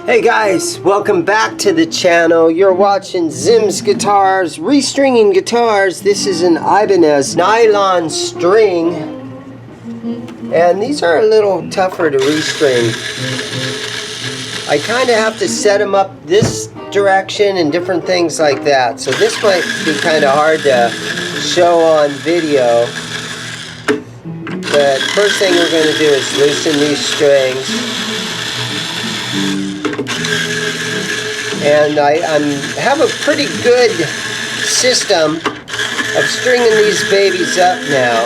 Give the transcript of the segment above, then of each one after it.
Hey guys, welcome back to the channel. You're watching ZIMM'S Guitars, restringing guitars. This is an Ibanez nylon string, and these are a little tougher to restring. I kind of have to set them up this direction and different things like that, so this might be kind of hard to show on video. But first thing we're going to do is loosen these strings. And I have a pretty good system of stringing these babies up now.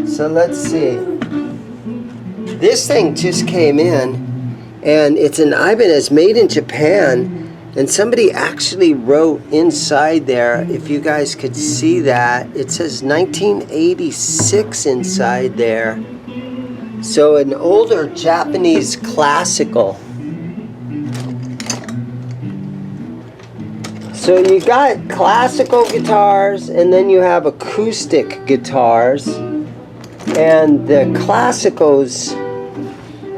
So let's see. This thing just came in, and it's an Ibanez made in Japan, and somebody actually wrote inside there, if you guys could see that, it says 1986 inside there. So an older Japanese classical. So you got classical guitars, and then you have acoustic guitars. And the classicals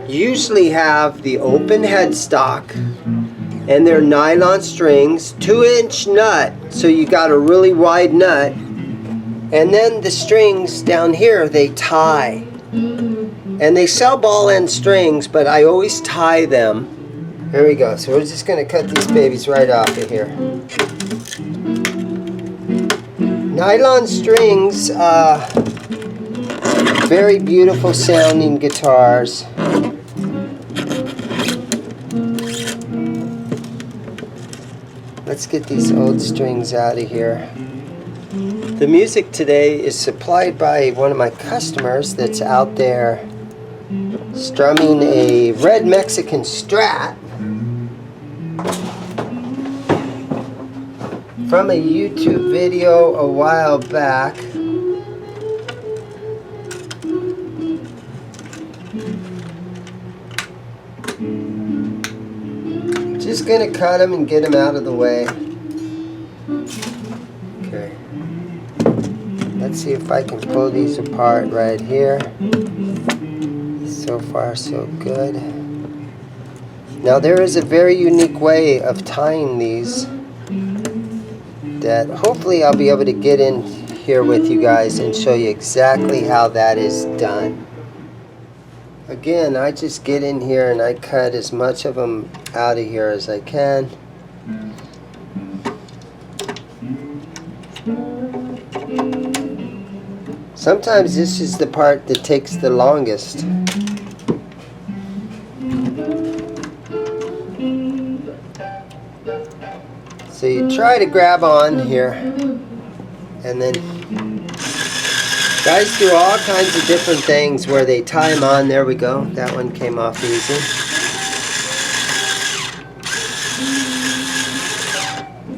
usually have the open headstock, and they're nylon strings, 2-inch nut, so you got a really wide nut. And then the strings down here, they tie. And they sell ball-end strings, but I always tie them. Here we go. So we're just going to cut these babies right off of here. Nylon strings, very beautiful sounding guitars. Let's get these old strings out of here. The music today is supplied by one of my customers that's out there strumming a red Mexican Strat from a YouTube video a while back. Just gonna cut them and get them out of the way. Okay. Let's see if I can pull these apart right here. So far, so good. Now there is a very unique way of tying these that hopefully I'll be able to get in here with you guys and show you exactly how that is done. Again, I just get in here and I cut as much of them out of here as I can. Sometimes this is the part that takes the longest. So you try to grab on here, and then guys do all kinds of different things where they tie them on. There we go. That one came off easy.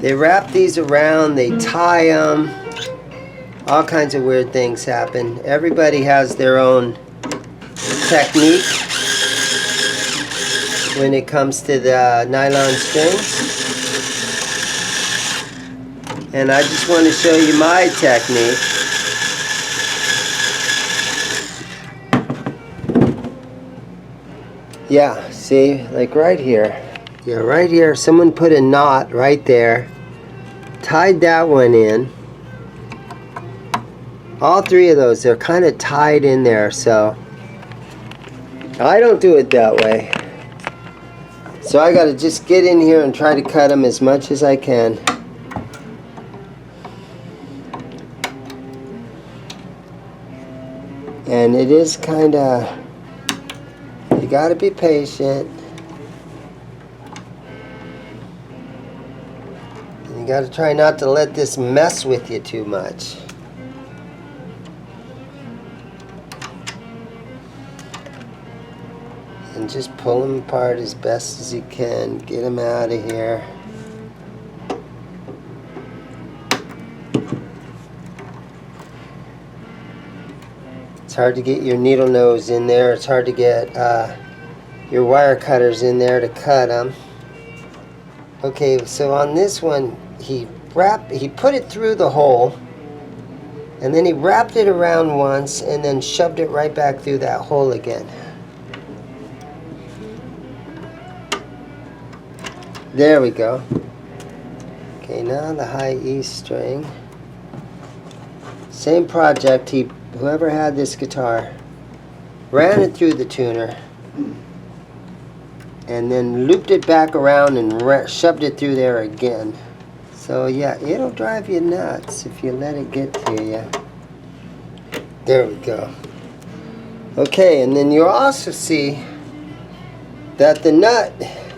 They wrap these around, they tie them. All kinds of weird things happen. Everybody has their own technique when it comes to the nylon strings. And I just want to show you my technique. Yeah, see, like right here. Yeah, right here, someone put a knot right there. Tied that one in. All three of those, they're kind of tied in there, so I don't do it that way. So I got to just get in here and try to cut them as much as I can. And it is kind of, you got to be patient. And you got to try not to let this mess with you too much. And just pull them apart as best as you can. Get them out of here. It's hard to get your needle nose in there. It's hard to get your wire cutters in there to cut them. Okay, so on this one, he put it through the hole, and then he wrapped it around once and then shoved it right back through that hole again. There we go. Okay, now the high E string. Same project. Whoever had this guitar ran it through the tuner and then looped it back around and shoved it through there again. So yeah, it'll drive you nuts if you let it get to you. There we go. Okay, and then you'll also see that the nut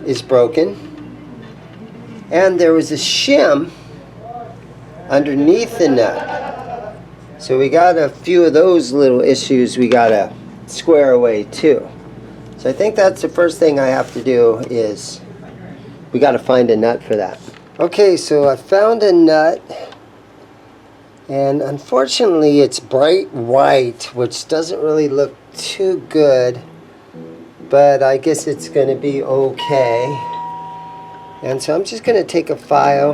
is broken and there was a shim underneath the nut. So we got a few of those little issues we gotta square away too. So I think that's the first thing I have to do is we gotta find a nut for that. Okay, so I found a nut, and unfortunately it's bright white, which doesn't really look too good, but I guess it's going to be okay. And so I'm just going to take a file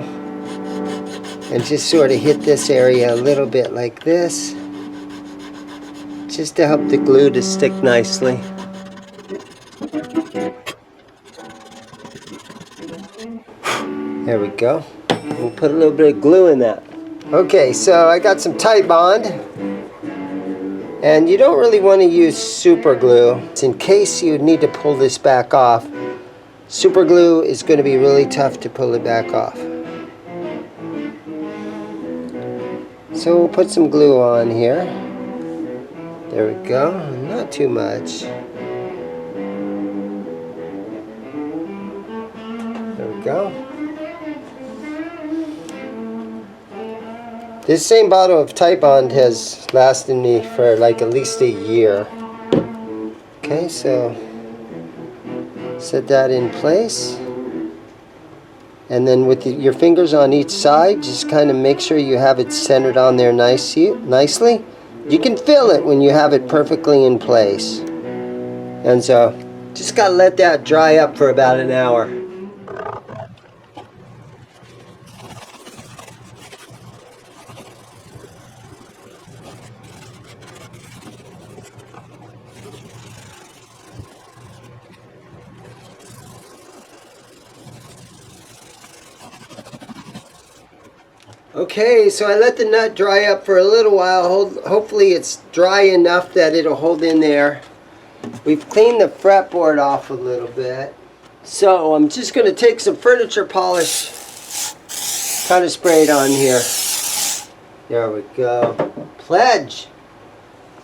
and just sort of hit this area a little bit like this, just to help the glue to stick nicely. There we go. We'll put a little bit of glue in that. Okay, so I got some Titebond. And you don't really want to use super glue. In case you need to pull this back off, super glue is going to be really tough to pull it back off. So we'll put some glue on here. There we go. Not too much. There we go. This same bottle of Titebond has lasted me for like at least a year. Okay, so set that in place. And then with your fingers on each side, just kind of make sure you have it centered on there nicely. You can feel it when you have it perfectly in place. And so, just gotta let that dry up for about an hour. Okay, so I let the nut dry up for a little while. Hopefully it's dry enough that it'll hold in there. We've cleaned the fretboard off a little bit. So I'm just going to take some furniture polish, kind of spray it on here. There we go. Pledge.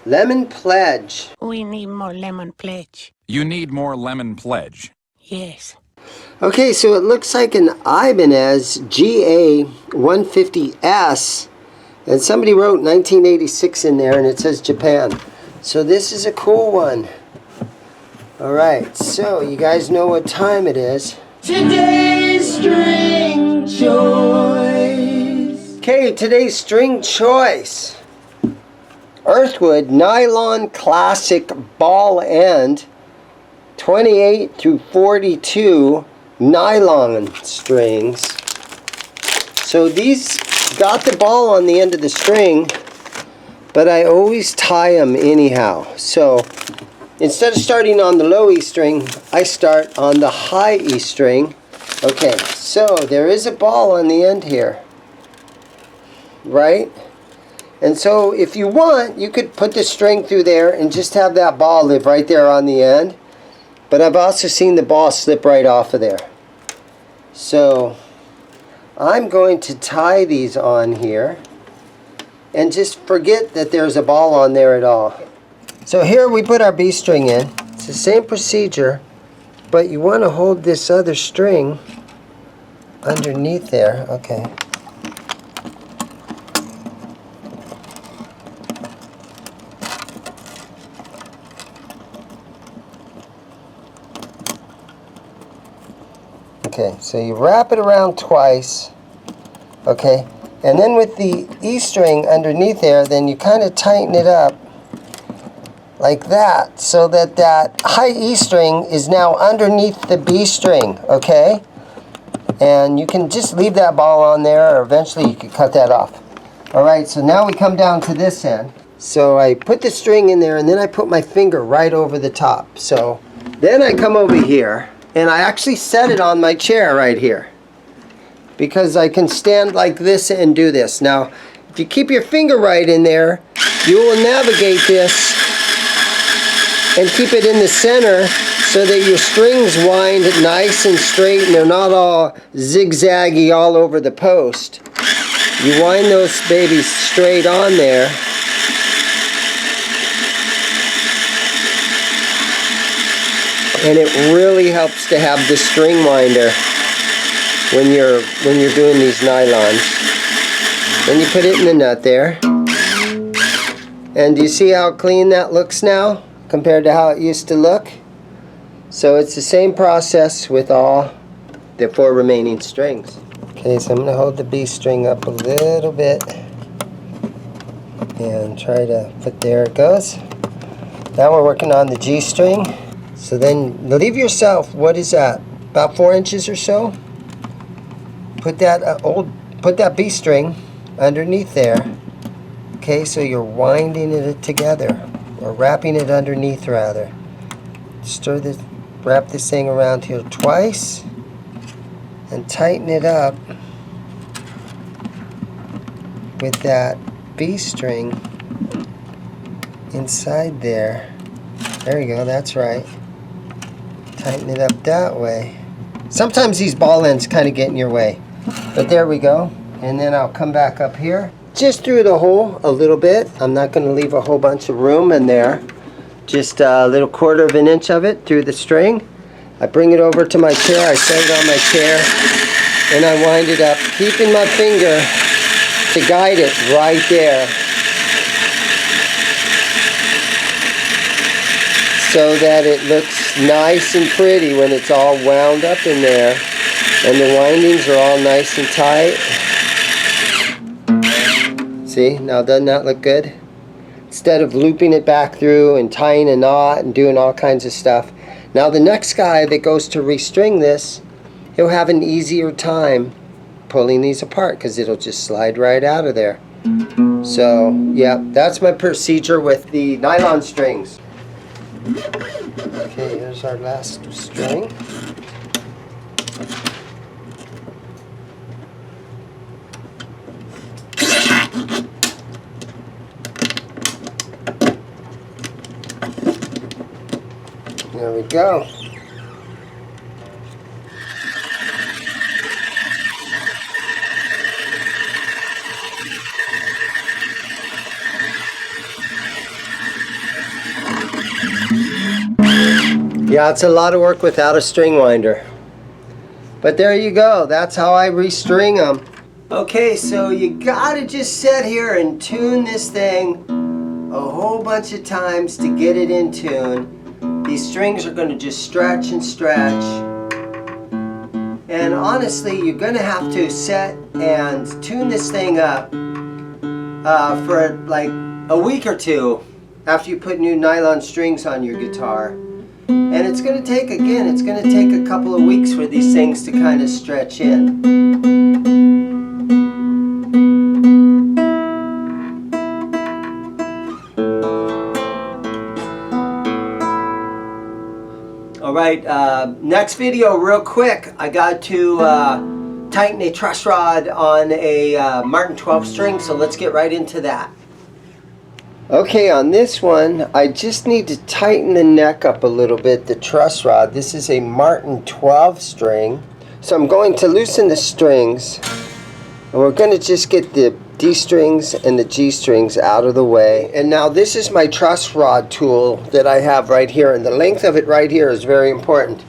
Lemon Pledge. We need more lemon pledge. You need more lemon pledge. Yes. Okay, so it looks like an Ibanez GA150S, and somebody wrote 1986 in there, and it says Japan. So this is a cool one. Alright, so you guys know what time it is. Today's string choice. Okay, today's string choice. Earthwood Nylon Classic Ball End 28 through 42 nylon strings. So these got the ball on the end of the string, but I always tie them anyhow. So instead of starting on the low E string, I start on the high E string. Okay, so there is a ball on the end here, right? And so if you want, you could put the string through there and just have that ball live right there on the end. But I've also seen the ball slip right off of there. So I'm going to tie these on here and just forget that there's a ball on there at all. So here we put our B string in. It's the same procedure, but you want to hold this other string underneath there. Okay. Okay, so you wrap it around twice, okay, and then with the E string underneath there, then you kind of tighten it up like that, so that that high E string is now underneath the B string, okay? And you can just leave that ball on there, or eventually you can cut that off. Alright, so now we come down to this end. So I put the string in there, and then I put my finger right over the top. So then I come over here, And I actually set it on my chair right here, because I can stand like this and do this. Now, if you keep your finger right in there, you will navigate this and keep it in the center so that your strings wind nice and straight and they're not all zigzaggy all over the post. You wind those babies straight on there. And it really helps to have the string winder when you're doing these nylons. Then you put it in the nut there. And do you see how clean that looks now compared to how it used to look? So it's the same process with all the 4 remaining strings. Okay, so I'm going to hold the B string up a little bit and try to put, there it goes. Now we're working on the G string. So then leave yourself, what is that, about 4 inches or so? Put that B string underneath there. Okay, so you're winding it together, or wrapping it underneath rather. Wrap this thing around here twice and tighten it up with that B string inside there. There you go, that's right. Tighten it up that way. Sometimes these ball ends kind of get in your way, but there we go. And then I'll come back up here, just through the hole a little bit. I'm not going to leave a whole bunch of room in there. Just a little 1/4 of an inch of it through the string. I bring it over to my chair, I set it on my chair, and I wind it up, keeping my finger to guide it right there, so that it looks nice and pretty when it's all wound up in there and the windings are all nice and tight. See, now doesn't that look good? Instead of looping it back through and tying a knot and doing all kinds of stuff. Now the next guy that goes to restring this, he'll have an easier time pulling these apart because it'll just slide right out of there. So yeah, that's my procedure with the nylon strings. Okay, here's our last string. There we go. Yeah, it's a lot of work without a string winder. But there you go. That's how I restring them. Okay, so you gotta just sit here and tune this thing a whole bunch of times to get it in tune. These strings are going to just stretch and stretch. And honestly, you're going to have to set and tune this thing up for like a week or 2 after you put new nylon strings on your guitar. And it's going to take, again, it's going to take a couple of weeks for these things to kind of stretch in. Alright, next video real quick, I got to tighten a truss rod on a Martin 12 string, so let's get right into that. Okay, on this one, I just need to tighten the neck up a little bit, the truss rod. This is a Martin 12 string. So I'm going to loosen the strings, and we're going to just get the D strings and the G strings out of the way. And now this is my truss rod tool that I have right here, and the length of it right here is very important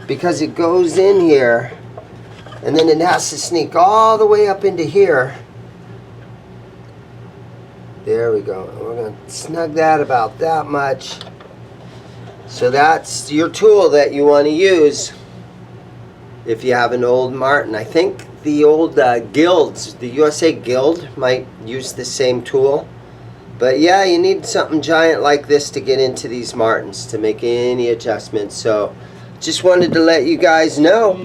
because it goes in here and then it has to sneak all the way up into here. There we go. We're going to snug that about that much. So that's your tool that you want to use if you have an old Martin. I think the old Guilds, the USA Guild, might use the same tool. But yeah, you need something giant like this to get into these Martins to make any adjustments. So just wanted to let you guys know.